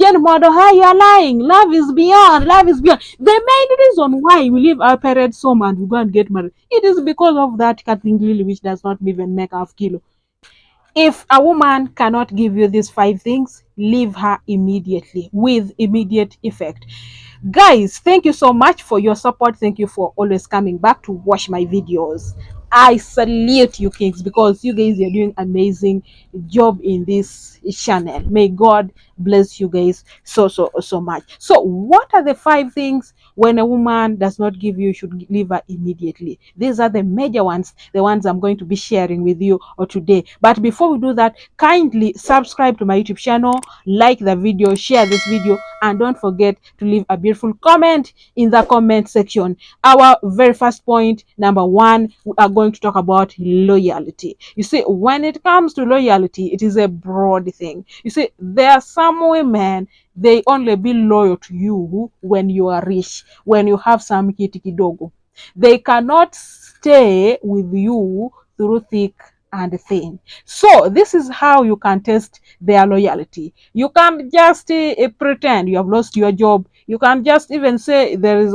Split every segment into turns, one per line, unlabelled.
Jane Modoha, you're lying. Love is beyond. Love is beyond. The main reason why we leave our parents' home and we go and get married, it is because of that Kathleen Lily, which does not even make half kilo. If a woman cannot give you these 5 things, leave her immediately with immediate effect. Guys, thank you so much for your support. Thank you for always coming back to watch my videos. I salute you, kings, because you guys are doing amazing job in this channel. May God bless you guys so much. So what are the 5 things when a woman does not give you, should leave her immediately? These are the major ones, the ones I'm going to be sharing with you today. But before we do that, kindly subscribe to my YouTube channel, like the video, share this video, and don't forget to leave a beautiful comment in the comment section. Our very first point, number 1, we are going to talk about loyalty. You see, when it comes to loyalty, it is a broad thing. You see, there are some women, they only be loyal to you when you are rich, when you have some kiti kidogo. They cannot stay with you through thick and thin. So this is how you can test their loyalty. You can't just pretend you have lost your job. You can't just even say there is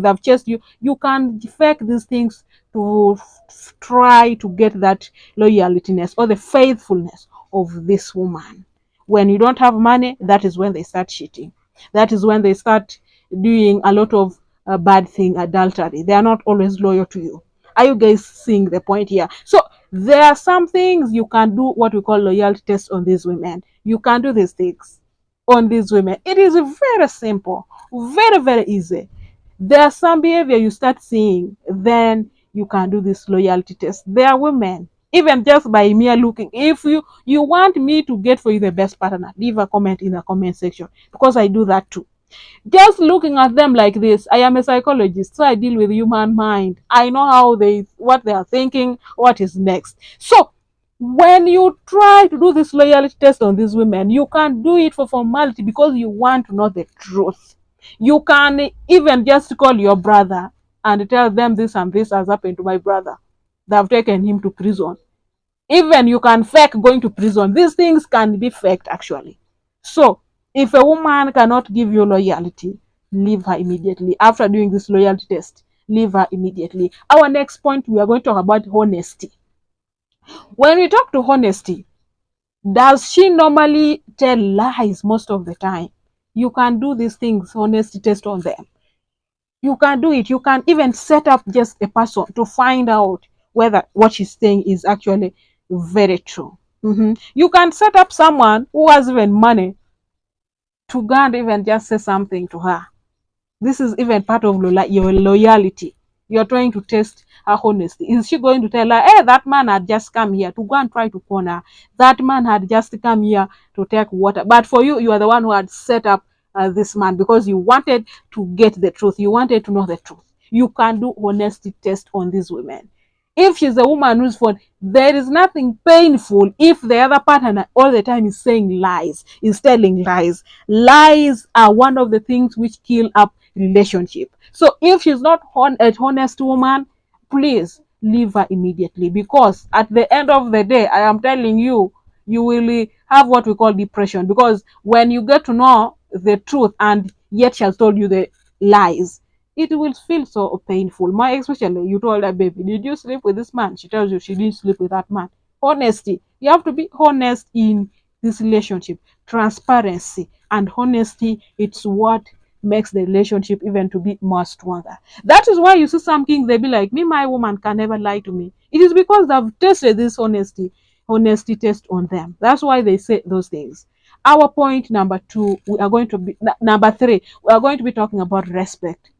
they've chased you. You can fake these things to try to get that loyaltiness or the faithfulness of this woman. When you don't have money, that is when they start cheating. That is when they start doing a lot of bad thing, adultery. They are not always loyal to you. Are you guys seeing the point here? So there are some things you can do, what we call loyalty test on these women. You can do these things on these women. It is very simple, very easy. There are some behavior you start seeing, then you can do this loyalty test. There are women, even just by mere looking, if you want me to get for you the best partner, leave a comment in the comment section, because I do that too. Just looking at them like this, I am a psychologist, so I deal with human mind. I know how what they are thinking, what is next. So when you try to do this loyalty test on these women, you can do it for formality because you want to know the truth. You can even just call your brother and tell them this and this has happened to my brother. They have taken him to prison. Even you can fake going to prison. These things can be faked actually. So if a woman cannot give you loyalty, leave her immediately. After doing this loyalty test, leave her immediately. Our next point, we are going to talk about honesty. When we talk to honesty, does she normally tell lies most of the time? You can do these things, honesty test on them. You can do it. You can even set up just a person to find out whether what she's saying is actually very true. You can set up someone who has even money to go and even just say something to her. This is even part of your loyalty. You're trying to test her honesty. Is she going to tell her, hey, that man had just come here to go and try to corner? That man had just come here to take water. But for you, you are the one who had set up this man because you wanted to get the truth. You wanted to know the truth. You can do honesty test on these women. If she's a woman who's phone, there is nothing painful if the other partner all the time is saying lies, is telling lies. Lies are one of the things which kill up relationship. So if she's not an honest woman, please leave her immediately, because at the end of the day, I am telling you, you will have what we call depression, because when you get to know the truth and yet she has told you the lies, it will feel so painful. My especially, you told her, baby, did you sleep with this man? She tells you she didn't sleep with that man. Honesty. You have to be honest in this relationship. Transparency and honesty, it's what makes the relationship even to be more stronger. That is why you see some kings, they be like, me, my woman can never lie to me. It is because they've tested this honesty test on them. That's why they say those things. Our point number 2, we are going to be number 3, we are going to be talking about respect.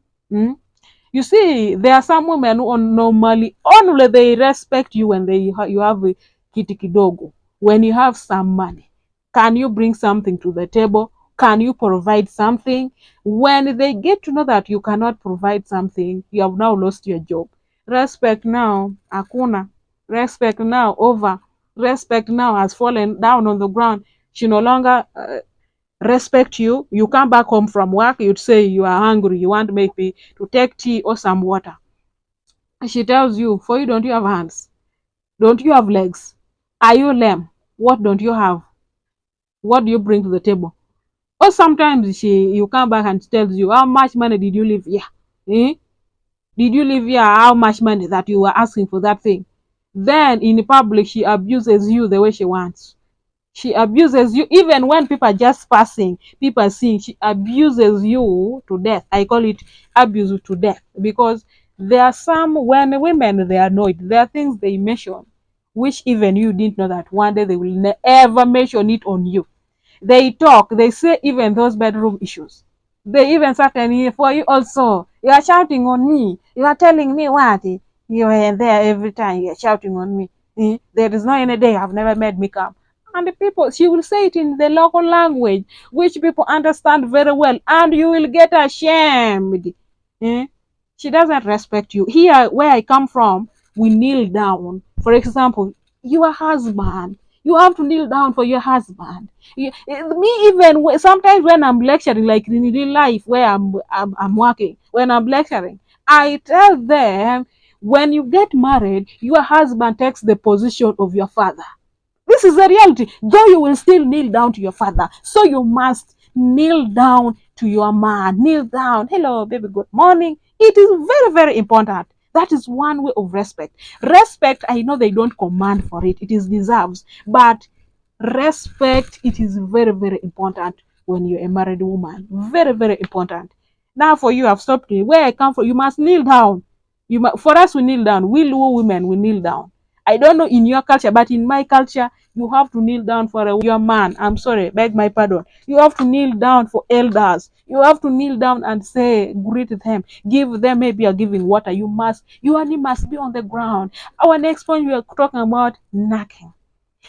You see, there are some women who normally only they respect you when you have a kiti kidogo, when you have some money. Can you bring something to the table? Can you provide something? When they get to know that you cannot provide something, you have now lost your job. Respect now, akuna. Respect now, over. Respect now has fallen down on the ground. She no longer respect you. You come back home from work, you'd say you are hungry, you want maybe to take tea or some water. She tells you, for you, don't you have hands? Don't you have legs? Are you lame? What don't you have? What do you bring to the table? Or sometimes you come back and tells you, how much money did you leave here? Eh? Did you leave here? How much money that you were asking for that thing? Then in public, she abuses you the way she wants. She abuses you even when people are just passing, people are seeing. She abuses you to death. I call it abuse to death because there are some when women they are annoyed. There are things they mention which even you didn't know that one day they will never mention it on you. They talk, they say even those bedroom issues. They even start telling for you also. You are shouting on me. You are telling me what? You are there every time. You are shouting on me. There is no any day I've never made me come. And the people, she will say it in the local language, which people understand very well, and you will get ashamed. Eh? She doesn't respect you. Here, where I come from, we kneel down. For example, your husband. You have to kneel down for your husband. Me even sometimes when I'm lecturing, like in real life where I'm working, when I'm lecturing, I tell them when you get married, your husband takes the position of your father. This is the reality. Though you will still kneel down to your father, so you must kneel down to your man. Kneel down. Hello, baby. Good morning. It is very, very important. That is one way of respect. Respect, I know they don't command for it. It is deserves, but respect, it is very, very important when you're a married woman. Very, very important. Now, for you, I've stopped it. Where I come from, you must kneel down. For us, we kneel down. We Luo women, we kneel down. I don't know in your culture, but in my culture, you have to kneel down for your man. I'm sorry, beg my pardon. You have to kneel down for elders. You have to kneel down and say, greet them, give them, maybe you're giving water. You only must be on the ground. Our next point, we are talking about knacking.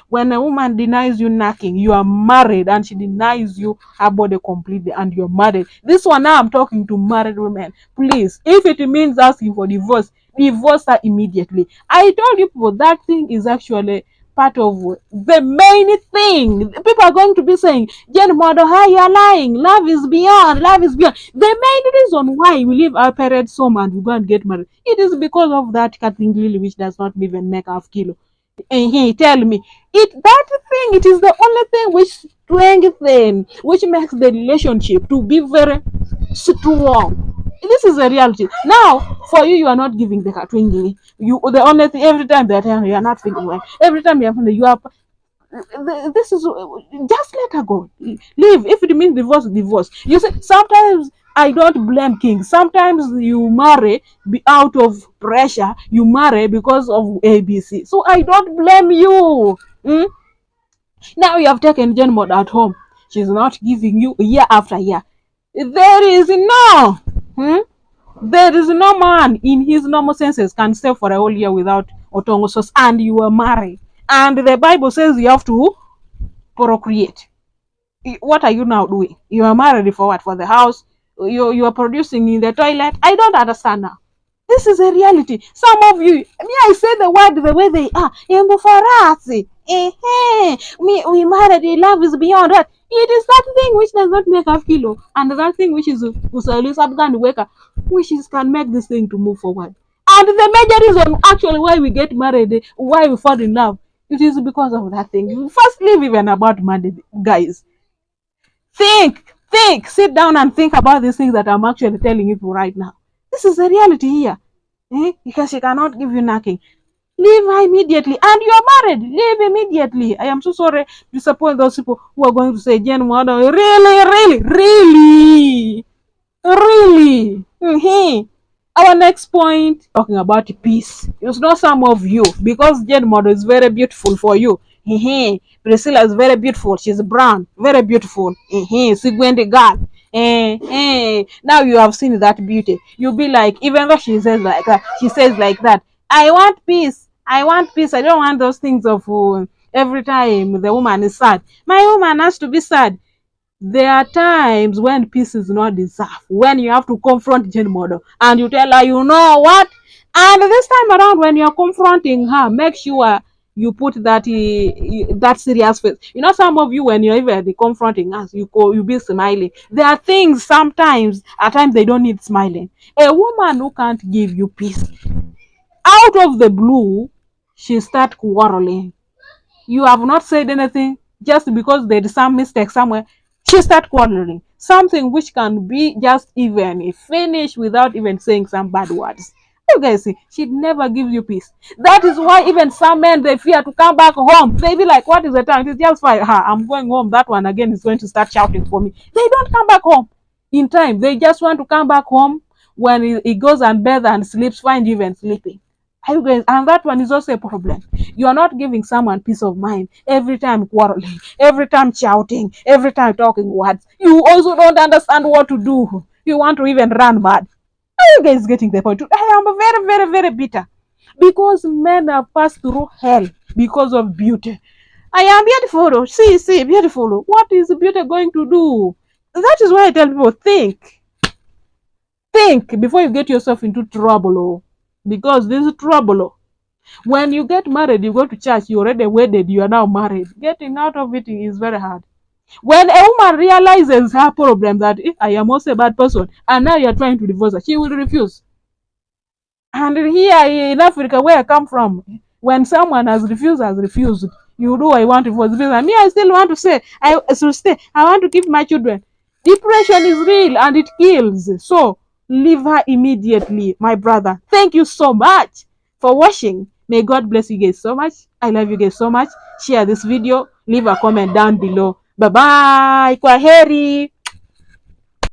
When a woman denies you knacking, you are married and she denies you her body completely and you're married. This one now I'm talking to married women. Please, if it means asking for divorce, divorce her immediately. I told you people that thing is actually part of the main thing. People are going to be saying, Jen Modo, how you are lying. Love is beyond. Love is beyond. The main reason why we leave our parents home and we go and get married, it is because of that Kathleen Lily, which does not even make half kilo. And he tell me that thing, it is the only thing which strengthen, which makes the relationship to be very strong. This is a reality. Now, for you, you are not giving the katwingly. You the only thing every time that you are not feeling well. Every time you are this is just let her go. Leave. If it means divorce, divorce. You see, sometimes I don't blame kings. Sometimes you marry out of pressure. You marry because of ABC. So I don't blame you. Now you have taken Jane Mod at home. She's not giving you year after year. There is no. There is no man in his normal senses can stay for a whole year without otongo sauce, and you are married. And the Bible says you have to procreate. What are you now doing? You are married for what? For the house? You are producing in the toilet? I don't understand now. This is a reality. Some of you, me, I say the word the way they are. We married, love is beyond that. It is that thing which does not make half kilo, and that thing which is which is can make this thing to move forward. And the major reason actually why we get married, why we fall in love, it is because of that thing. First, leave even about money, guys. Think, sit down and think about these things that I'm actually telling you right now. This is the reality here. Because she cannot give you nothing. Leave her immediately. And you're married. Leave immediately. I am so sorry to disappoint those people who are going to say, Jen Mother, really. Our next point, talking about peace. It's not some of you, because Jen Mother is very beautiful for you. Priscilla is very beautiful. She's brown, very beautiful. Sigwendi girl. Now you have seen that beauty. You'll be like, even though she says like that, I want peace. I want peace. I don't want those things of every time the woman is sad. My woman has to be sad. There are times when peace is not deserved. When you have to confront Jane Model and you tell her, you know what? And this time around, when you're confronting her, make sure you put that serious face. You know, some of you, when you're even confronting us, you be smiling. There are things sometimes, at times they don't need smiling. A woman who can't give you peace, out of the blue, she start quarreling. You have not said anything, just because there is some mistake somewhere, She start quarreling. Something which can be just even finished without even saying some bad words. You guys see, she'd never give you peace. That is why even some men, they fear to come back home. They be like, what is the time? It's just 5. I'm going home. That one again is going to start shouting for me. They don't come back home in time. They just want to come back home when he goes and bathes and sleeps, find you even sleeping. Are you guys? And that one is also a problem. You are not giving someone peace of mind every time quarreling, every time shouting, every time talking words. You also don't understand what to do. You want to even run mad. Are you guys getting the point? I am very, very, very bitter because men have passed through hell because of beauty. I am beautiful. See, beautiful. What is beauty going to do? That is why I tell people, think before you get yourself into trouble. Oh, because this is trouble. Oh. When you get married, you go to church, you already wedded, you are now married. Getting out of it is very hard. When a woman realizes her problem that I am also a bad person, and now you are trying to divorce her, she will refuse. And here in Africa, where I come from, when someone has refused, you do I want to divorce. And me, I still want to say, I should stay. I want to keep my children. Depression is real and it kills. So leave her immediately, my brother. Thank you so much for watching. May God bless you guys so much. I love you guys so much. Share this video. Leave a comment down below. Bye bye. Kwaheri.